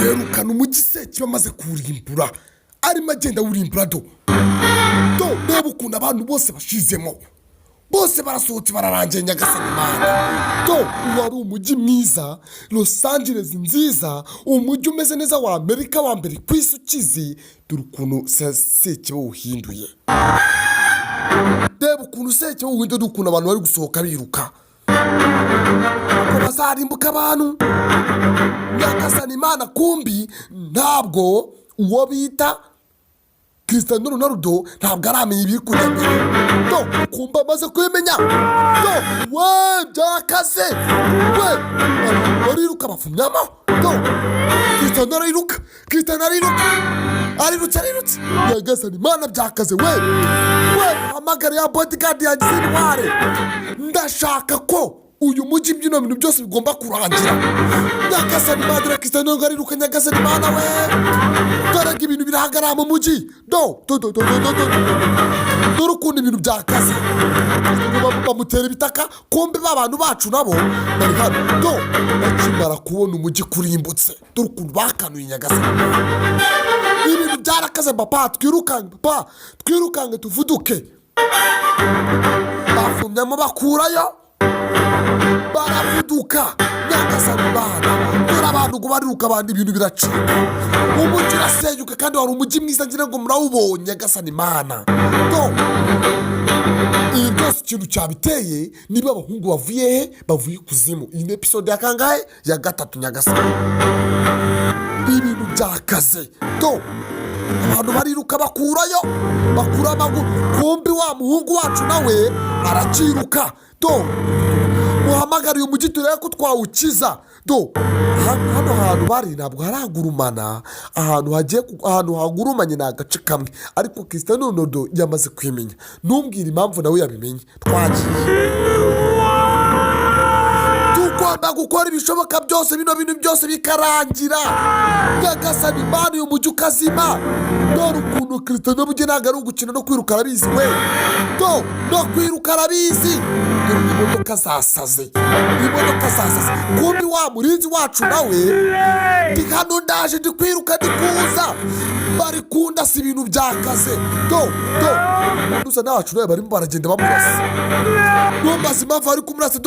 yerukana umujyi Sekibi amaze kuwurimbura arimo agenda awurimbura do reba ukuntu abantu bose bashizemo bose barasohotse bararangiye Nyagasani Mana wari umujyi mwiza, Los Angeles nziza, umujyi umeze neza wa Amerika wa mbere ku isi ukizi. Dore ukuntu Sekibi uhinduye, reba ukuntu Sekibi uhinduye, dore ukuntu abantu bari gusohoka biruka ko bazarimbuka abantu. Nyagasani Mana kumbi ntabwo uwo bita Cristiano Ronaldo ntabwo aramenya ibiri kujya mbere kumba amaze kubimenya we byakaze we bariruka bafumyamo Cristiano arirutse Nyagasani Mana byakaze we hamagara ya bodyguard yagize intware. Ndashaka ko uyu mujyi byino bintu byose bigomba kurangira. Nyagasani Mana Cristiano ariruka Nyagasani Mana we dore ibintu birahagarara mu mujyi dore ukuntu ibintu byakaze bamutera ibitaka kumbe b'abantu bacu nabo bari hano bakimara kubona umujyi kurimbutse. Dore ukuntu bakanuye Nyagasani ibintu byarakaze. Papa twirukange tuvuduke. Bafumyamo bakurayo baravuduka Nyagasani Mana. Dore abantu ngo bariruka abandi ibintu biracika umujyi urasenyuka kandi wari umujyi mwiza ngira ngo murawubonye Nyagasani Mana. Iyi byose ikintu cyabiteye niba abahungu bavuye kuzimu. Iyi ni episode ya kangahe? Ya 3 Nyagasani. Ibintu byakaze abantu bariruka bakura amaguru kumbi wa muhungu wacu nawe araciruka muhamagariye umujyi turebe ko twawukiza. Hano hantu bari ntabwo haragurumana, ahantu hagurumanye ni agace kamwe, ariko Cristiano Ronaldo yamaze kwimenya. Ntumbwire impamvu nawe yabimenye. Twagiye tugomba gukora ibishoboka byose bino bintu byose bikarangira. Nyagasani Mana uyu mujyi ukazima. Dore ukuntu Cristiano bujye ntabwo ari ugukina no kwiruka arabizi we no kwiruka arabizi. Imodoka zasaze kumbi wa murinzi wacu nawe ndi hano ndaje ndi kwiruka ndi kuza bari kunda si ibintu byakaze dusa nacu nawe barimo baragenda bamurasa numbaza impamvu ari kumurasa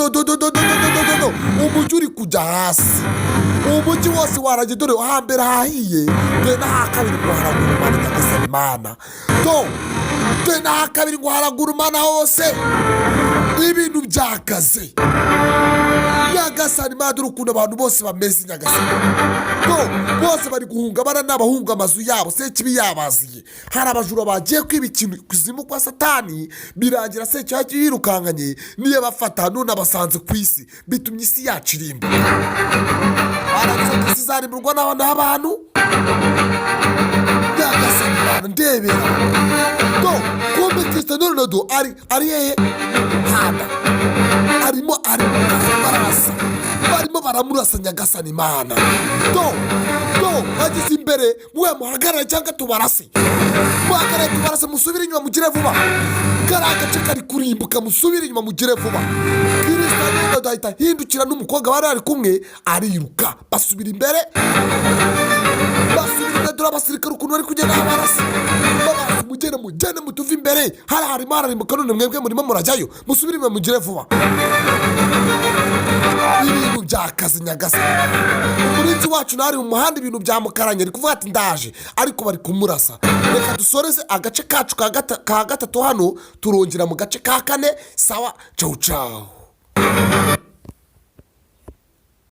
umujyi uri kujya hasi. Umujyi wose waragiye dore hambere hahiye dore n'ahakabiri ngo haragurumana Nyagasani Mana dore n'ahakabiri ngo haragurumana hose ibintu byakaze. Nyagasani Mana dore ukuntu abantu bose bameze Nyagasani bose bari guhunga bana n'abahunga amazu yabo Sekibi yabaziye. Hari abajura bagiye kwiba ikintu kuzimu kwa Satani birangira Sekibi yirukankanye niyo bafata none abasanze ku isi bitumye isi yacu irimbuka. Aravuga isi zarimburwa n'abantu Nyagasani Mana ndebera kumbe Cristiano Ronaldo ari hehe hada arimo barimo baramurasa Nyagasani Mana bageze imbere mwe muhagarare cyangwa tubarase musubire inyuma mugire vuba. Kariya gace kari kurimbuka musubire inyuma mugire vuba. Cristiano Ronaldo ahita hindukira n'umukobwa bari ari kumwe ariruka basubira imbere dore abasirikare ukuntu bari kugenda barasa mugende mutuve imbere harimo hararimbuka none mwebwe murimo murajyayo musubire inyuma mugire vuba. Ibintu byakaze Nyagasani. Umurinzi wacu nari mu muhanda ibintu byamukaranye ari kuvuga ati ndaje ariko bari kumurasa. Reka dusoreze agace kacu ka 3 hano turongera mu gace ka 4. Sawa, ciao.